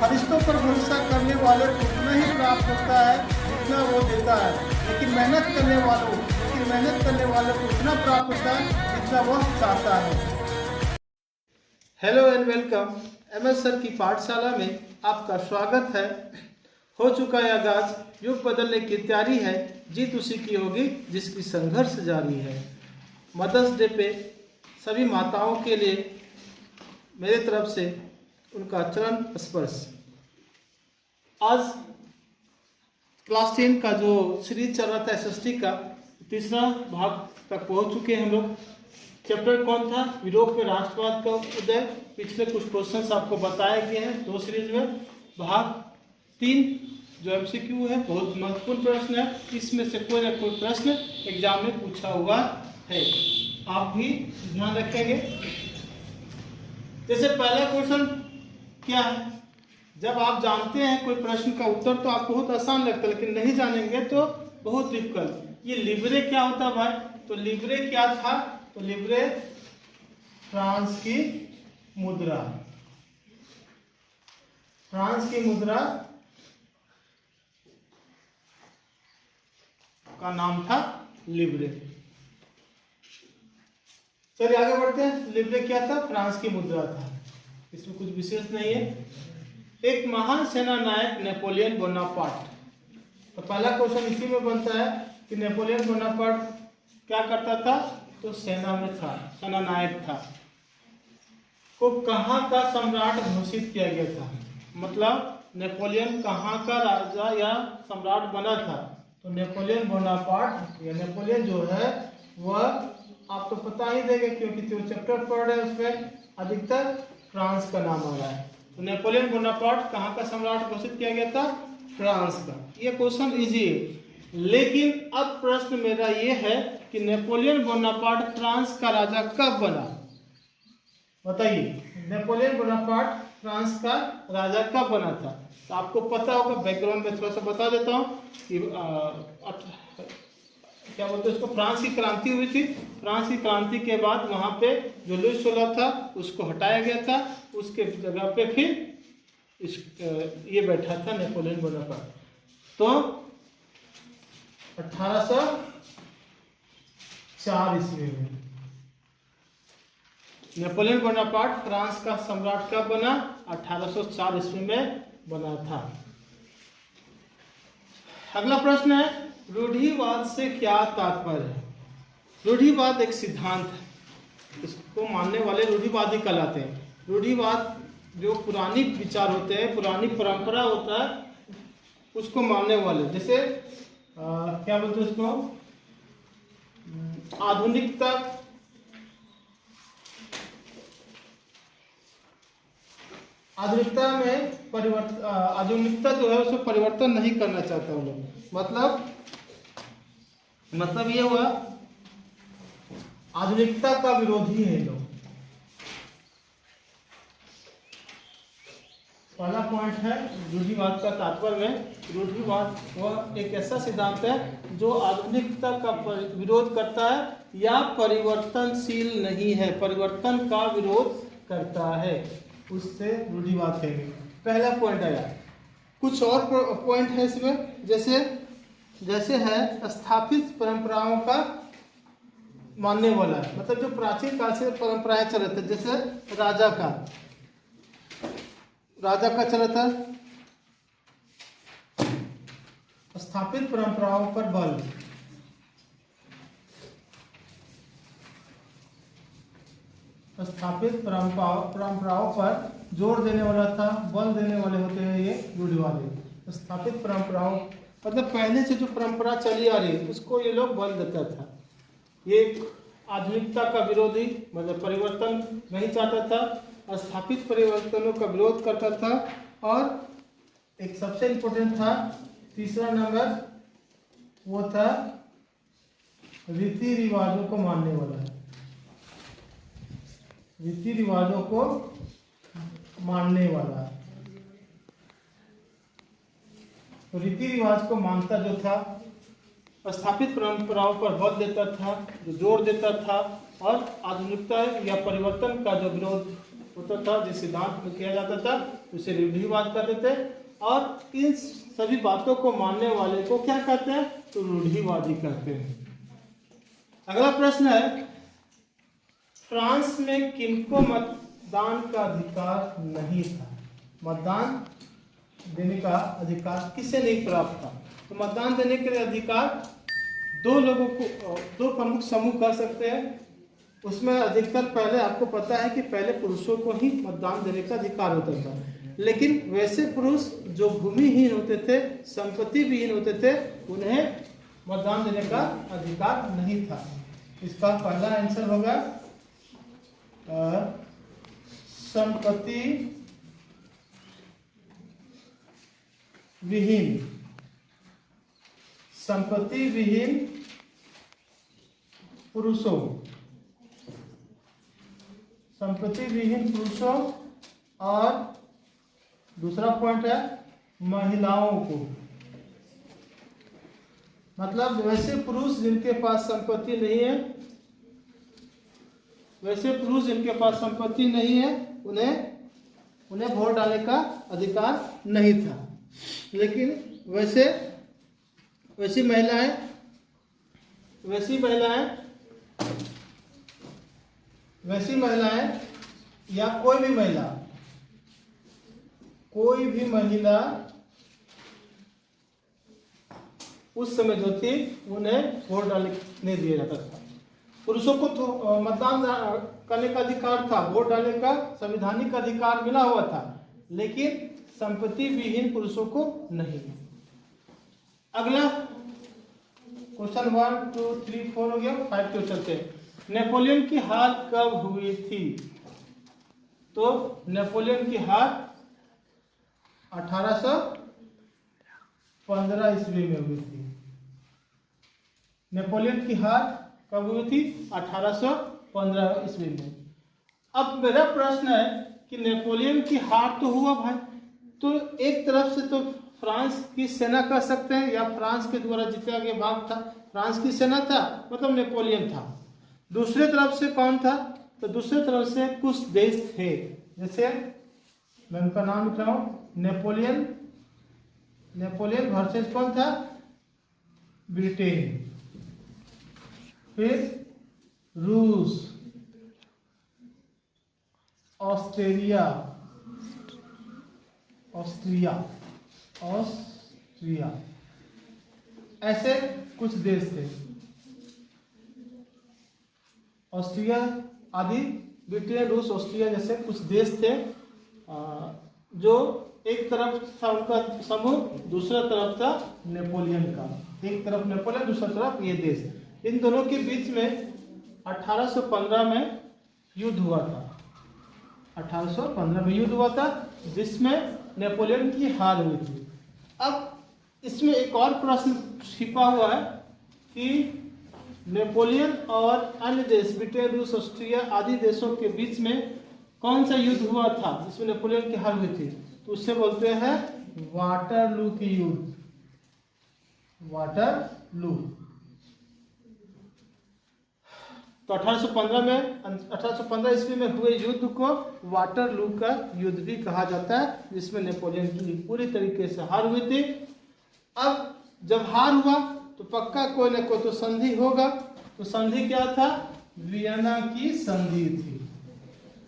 फरिश्तों पर भरोसा करने वाले को उतना ही प्राप्त होता है जितना वो देता है, लेकिन मेहनत करने वालों को उतना प्राप्त होता है जितना वह चाहता है। Hello and welcome. MS sir की पाठशाला में आपका स्वागत है। हो चुका है आगाज, युग बदलने की तैयारी है, जीत उसी की होगी जिसकी संघर्ष जारी है। मदर्स डे पे सभी माताओं के लिए मेरे तरफ से उनका चरण स्पर्श। आज क्लास 10 का जो सीरीज चल रहा था SST का तीसरा भाग तक पहुंच चुके हैं हम लोग। चैप्टर कौन था? यूरोप में राष्ट्रवाद का उदय। पिछले कुछ क्वेश्चंस आपको बताए गए हैं दो सीरीज में। भाग 3 जो MCQ है, बहुत महत्वपूर्ण प्रश्न है। इसमें से कोई ना कोई प्रश्न एग्जाम में पूछा हुआ है, आप भी ध्यान रखेंगे। जैसे पहला क्वेश्चन क्या है? जब आप जानते हैं कोई प्रश्न का उत्तर तो आपको बहुत आसान लगता है, लेकिन नहीं जानेंगे तो बहुत डिफिकल्ट। ये लिब्रे क्या होता है भाई? तो लिब्रे क्या था? तो लिब्रे फ्रांस की मुद्रा, फ्रांस की मुद्रा का नाम था लिब्रे। चलिए आगे बढ़ते हैं। लिब्रे क्या था? फ्रांस की मुद्रा था, इसमें कुछ विशेष नहीं है। एक महान सेना नायक नेपोलियन बोनापार्ट। तो पहला क्वेश्चन इसी में बनता है कि नेपोलियन बोनापार्ट क्या करता था? तो सेना में था, सेना नायक था। को कहाँ का सम्राट घोषित किया गया था? मतलब नेपोलियन कहाँ का राजा या सम्राट बना था? तो नेपोलियन बोनापार्ट या नेपोलियन जो है वह आप तो पता ही देंगे, क्योंकि जो चैप्टर पढ़ रहे हैं उसमें अधिकतर फ्रांस का नाम आ रहा है। तो नेपोलियन बोनापार्ट कहाँ का सम्राट घोषित किया गया था? फ्रांस का। ये क्वेश्चन इजी है, लेकिन अब प्रश्न मेरा ये है कि नेपोलियन बोनापार्ट फ्रांस का राजा कब बना? बताइए, नेपोलियन बोनापार्ट फ्रांस का राजा कब बना था? तो आपको पता होगा, बैकग्राउंड में थोड़ा सा बता देता हूँ कि क्या बोलते हैं उसको, फ्रांस की क्रांति हुई थी। फ्रांस की क्रांति के बाद वहां पे जो लुई 16 था उसको हटाया गया था, उसके जगह पे फिर ये बैठा था नेपोलियन बोनापार्ट। तो 1804 ईस्वी में नेपोलियन बोनापार्ट फ्रांस का सम्राट कब बना? 1804 ईस्वी में बना था। अगला प्रश्न है, रूढ़िवाद से क्या तात्पर्य है? रूढ़िवाद एक सिद्धांत है, इसको मानने वाले रूढ़िवादी कहलाते हैं। रूढ़िवाद जो पुरानी विचार होते हैं, पुरानी परंपरा होता है, उसको मानने वाले। जैसे क्या बोलते हैं उसको, आधुनिकता, आधुनिकता में परिवर्तन, आधुनिकता जो है उसमें परिवर्तन नहीं करना चाहता हूँ लोग। मतलब ये हुआ आधुनिकता का विरोधी है लोग। पहला पॉइंट है रूढ़िवाद का तात्पर्य में। रूढ़िवाद वह एक ऐसा सिद्धांत है जो आधुनिकता का विरोध करता है या परिवर्तनशील नहीं है, परिवर्तन का विरोध करता है, उससे रूढ़िवाद कहेंगे। पहला पॉइंट आया। कुछ और पॉइंट है इसमें, जैसे है स्थापित परंपराओं का मानने वाला है। मतलब जो प्राचीन काल से परंपराएं चल रही थी, जैसे राजा का चला था स्थापित परंपराओं पर बल। स्थापित परंपराओं पर जोर देने वाला था, बल देने वाले होते हैं ये रूढ़िवादी। स्थापित परंपराओं मतलब पहले से जो परंपरा चली आ रही है उसको ये लोग बल देता था। ये आधुनिकता का विरोधी, मतलब परिवर्तन नहीं चाहता था, स्थापित परिवर्तनों का विरोध करता था। और एक सबसे इम्पोर्टेंट था, तीसरा नंबर, वो था रीति रिवाजों को मानने वाला है। रीति रिवाजों को मानने वाला, तो रीति रिवाज को मानता जो था, स्थापित परंपराओं पर बल देता था, जो जोर देता था, और आधुनिकता या परिवर्तन का जो विरोध होता था, जिस सिद्धांत में किया जाता था उसे रूढ़िवाद कहते थे, और इन सभी बातों को मानने वाले को क्या कहते हैं, तो रूढ़िवादी कहते हैं। अगला प्रश्न है, फ्रांस में किनको मतदान का अधिकार नहीं था? मतदान देने का अधिकार किसे नहीं प्राप्त था? तो मतदान देने के लिए अधिकार दो लोगों को, दो प्रमुख समूह कह सकते हैं। उसमें अधिकतर पहले आपको पता है कि पहले पुरुषों को ही मतदान देने का अधिकार होता था, लेकिन वैसे पुरुष जो भूमिहीन होते थे, संपत्ति विहीन होते थे, उन्हें मतदान देने का अधिकार नहीं था। इसका पहला आंसर होगा संपत्ति विहीन, संपत्ति विहीन पुरुषों, संपत्ति विहीन पुरुषों, और दूसरा पॉइंट है महिलाओं को। मतलब वैसे पुरुष जिनके पास संपत्ति नहीं है, वैसे पुरुष जिनके पास संपत्ति नहीं है, उन्हें वोट डालने का अधिकार नहीं था। लेकिन वैसी महिलाएं या कोई भी महिला उस समय जो थी उन्हें वोट डालने नहीं दिया जाता था। पुरुषों को तो मतदान करने का अधिकार था, वोट डालने का संवैधानिक अधिकार मिला हुआ था, लेकिन संपत्ति विहीन पुरुषों को नहीं। अगला क्वेश्चन 1 2 3 4 हो गया, 5 पे चलते हैं। नेपोलियन की हार कब हुई थी? तो नेपोलियन की हार 1815 ईस्वी में हुई थी। नेपोलियन की हार कब हुई थी? 1815 ईस्वी में। अब मेरा प्रश्न है कि नेपोलियन की हार तो हुआ भाई, तो एक तरफ से तो फ्रांस की सेना कह सकते हैं, या फ्रांस के द्वारा जीता गया भाग था, फ्रांस की सेना था, मतलब नेपोलियन था। दूसरे तरफ से कौन था? तो दूसरे तरफ से कुछ देश थे, जैसे मैं उनका नाम लिख रहा हूं, नेपोलियन वर्सेस कौन था? ब्रिटेन, फिर रूस, ऑस्ट्रिया, ऐसे कुछ देश थे। ऑस्ट्रिया आदि, ब्रिटेन, रूस, ऑस्ट्रिया जैसे कुछ देश थे जो एक तरफ था उनका समूह, दूसरा तरफ था नेपोलियन का। एक तरफ नेपोलियन, दूसरा तरफ ये देश। इन दोनों के बीच में 1815 में युद्ध हुआ था। 1815 में युद्ध हुआ था, जिसमें नेपोलियन की हार हुई थी। अब इसमें एक और प्रश्न छिपा हुआ है कि नेपोलियन और अन्य देश, ब्रिटेन, रूस, ऑस्ट्रिया आदि देशों के बीच में कौन सा युद्ध हुआ था जिसमें नेपोलियन की हार हुई थी? तो उससे बोलते हैं वाटरलू की युद्ध, वाटरलू। तो 1815 ईस्वी में हुए युद्ध को वाटरलू का युद्ध भी कहा जाता है, जिसमें नेपोलियन की पूरी तरीके से हार हुई थी। अब जब हार हुआ तो पक्का कोई न कोई तो संधि होगा। तो संधि क्या था? वियना की संधि थी।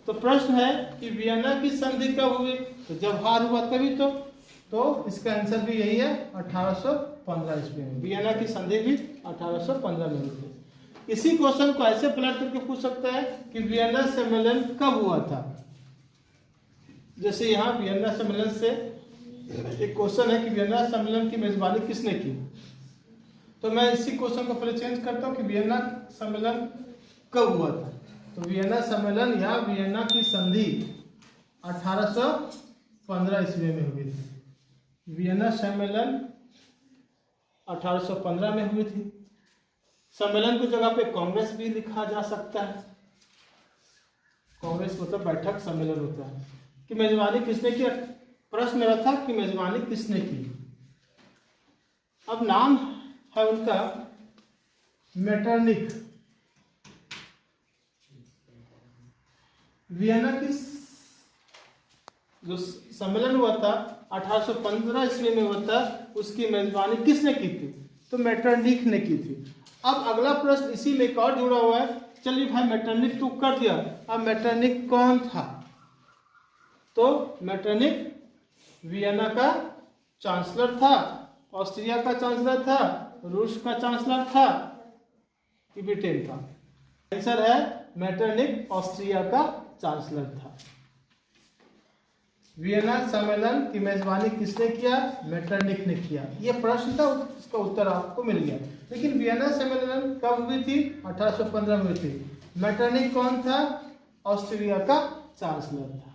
तो प्रश्न है कि वियना की संधि कब हुई? तो जब हार हुआ तभी तो इसका आंसर भी यही है, 1815 ईस्वी में। वियना की संधि भी 1815 में हुई थी। इसी क्वेश्चन को ऐसे पलट करके पूछ सकता है कि वियना सम्मेलन कब हुआ था। जैसे यहाँ वियना सम्मेलन से एक क्वेश्चन है कि वियना सम्मेलन की मेजबानी किसने की। तो मैं इसी क्वेश्चन को पहले चेंज करता हूँ कि वियना सम्मेलन कब हुआ था। तो वियना सम्मेलन या वियना की संधि 1815 ईस्वी में हुई थी। वियना सम्मेलन 1815 में हुई थी। सम्मेलन की जगह पे कांग्रेस भी लिखा जा सकता है। कांग्रेस मतलब बैठक सम्मेलन होता है। कि मेजबानी किसने की? प्रश्न मेरा था कि मेजबानी किसने की। अब नाम है उनका मेटरनिक। वियना की जो सम्मेलन हुआ था 1815 ईस्वी में हुआ था, उसकी मेजबानी किसने की थी? तो मेटरनिख ने की थी। अब अगला प्रश्न इसी में एक और जुड़ा हुआ है। चलिए भाई, मेटरनिख तो कर दिया, अब मेटरनिख कौन था? तो मेटरनिख वियना का चांसलर था, ऑस्ट्रिया का चांसलर था, रूस का चांसलर था कि ब्रिटेन था? आंसर है मेटरनिख ऑस्ट्रिया का चांसलर था। वियना सम्मेलन की मेजबानी किसने किया? मेटरनिख ने किया। यह प्रश्न था, इसका उत्तर आपको मिल गया। लेकिन वियना सम्मेलन कब हुई थी? 1815 में हुई थी। मेटरनिख कौन था? ऑस्ट्रिया का चांसलर था।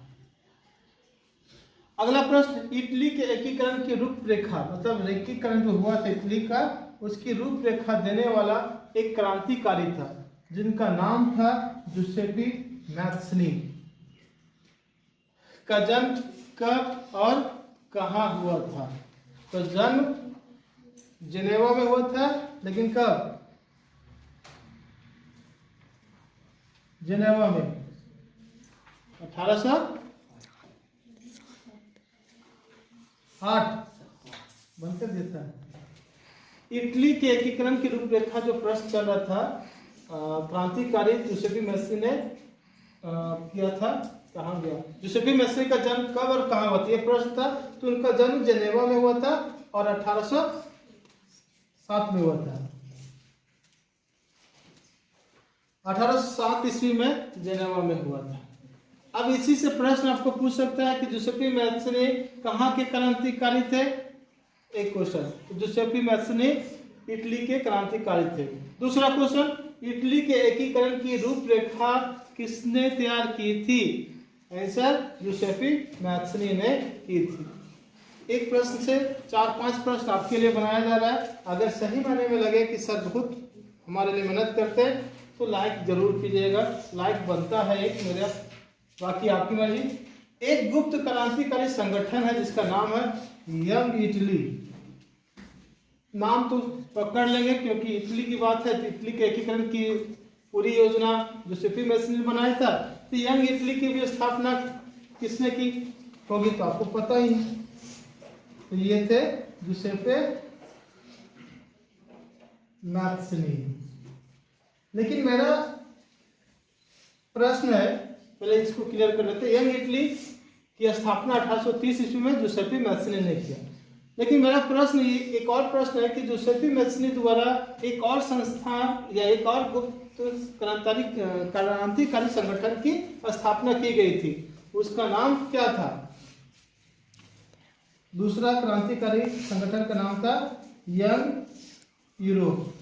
अगला प्रश्न, इटली के एकीकरण की रूपरेखा, मतलब एकीकरण जो हुआ था इटली का, उसकी रूपरेखा देने वाला एक क्रांतिकारी था जिनका नाम था जुसेपी मैत्सनी। का जन्म कब और कहाँ हुआ था? तो जन्म जिनेवा में हुआ था, लेकिन कब? जिनेवा में 1808 बनकर देता है। इटली के एकीकरण की रूपरेखा जो प्रश्न चल रहा था, क्रांतिकारी जुसेपी मैत्सनी ने किया था। कहाँ गया? जुसेपी मैत्सनी का जन्म कब और कहाँ हुआ था, यह प्रश्न था। तो उनका जन्म जेनेवा में हुआ था और 1807 में हुआ था। 1807 ईस्वी में जेनेवा में हुआ था। अब इसी से प्रश्न आपको पूछ सकता है कि जुसेपी मैत्सनी कहाँ के क्रांतिकारी थे? एक क्वेश्चन, जुसेपी मैत्सनी इटली के क्रांतिकारी थे। दूसरा क्वेश्चन, इटली के एकीकरण की रूपरेखा किसने तैयार की थी? आंसर जुसेपी मैत्सनी ने की थी। एक प्रश्न से 4-5 प्रश्न आपके लिए बनाया जा रहा है। अगर सही मायने में लगे कि सर बहुत हमारे लिए मेहनत करते हैं तो लाइक जरूर कीजिएगा। लाइक बनता है एक मेरा, बाकी आपकी मर्जी। एक गुप्त क्रांतिकारी संगठन है जिसका नाम है यंग इटली। नाम तो पकड़ लेंगे क्योंकि इटली की बात है, तो इटली के एकीकरण की पूरी योजना जुसेपी मैत्सनी ने बनाया था। तो यंग इटली की भी स्थापना किसने की होगी तो आपको पता ही है। तो ये थे जुसेपे मैत्सनी। लेकिन मेरा प्रश्न है, पहले इसको क्लियर कर लेते हैं। यंग इटली की स्थापना 1830 ईस्वी में जुसेपी मैत्सनी ने किया। लेकिन मेरा प्रश्न ये एक और प्रश्न है कि जुसेपी मैत्सनी द्वारा एक और संस्थान या एक और गुप्त क्रांतिकारी संगठन की स्थापना की गई थी, उसका नाम क्या था? दूसरा क्रांतिकारी संगठन का नाम था यंग यूरोप।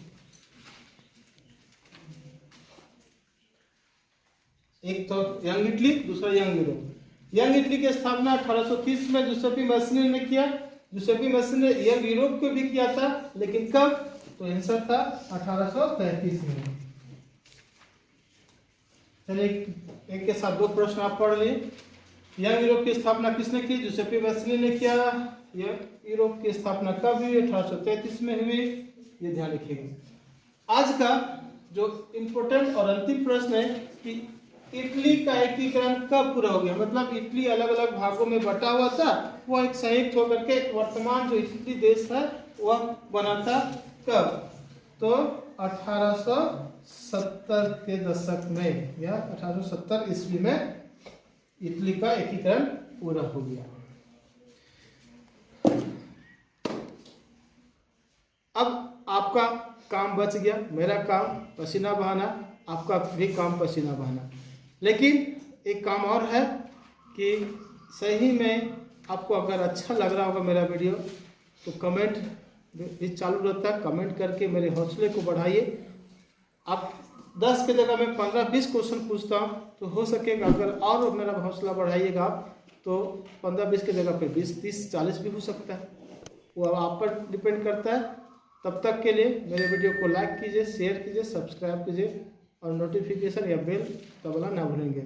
एक तो यंग इटली, दूसरा यंग यूरोप। यंग इटली की स्थापना 1830 में जुसेपी मैत्सनी ने किया। जुसेपी मैत्सनी ने यंग यूरोप को भी किया था, लेकिन कब? तो आंसर था 1833 में। चलिए एक के साथ दो प्रश्न आप पढ़ लिए। यंग यूरोप की स्थापना किसने की? जुसेपी मैत्सनी ने किया। यंग यूरोप की स्थापना कब हुई? 1833 में हुई। ये ध्यान रखिएगा। आज का जो इम्पोर्टेंट और अंतिम प्रश्न है कि इटली का एकीकरण कब पूरा हो गया? मतलब इटली अलग अलग भागों में बटा हुआ था, वह एक संयुक्त होकर के वर्तमान जो इटली देश है वह बना था कब? तो 1870 के दशक में या 1870 ईस्वी में इटली का एकीकरण पूरा हो गया। अब आपका काम बच गया, मेरा काम पसीना बहाना, आपका भी काम पसीना बहाना। लेकिन एक काम और है कि सही में आपको अगर अच्छा लग रहा होगा मेरा वीडियो तो कमेंट भी चालू रहता है, कमेंट करके मेरे हौसले को बढ़ाइए। आप 10 के जगह मैं 15-20 क्वेश्चन पूछता हूँ, तो हो सकेगा अगर और मेरा हौसला बढ़ाइएगा आप तो 15-20 के जगह पे 20-30-40 भी हो सकता है। वो आप पर डिपेंड करता है। तब तक के लिए मेरे वीडियो को लाइक कीजिए, शेयर कीजिए, सब्सक्राइब कीजिए और नोटिफिकेशन या बेल दबाना ना भूलेंगे।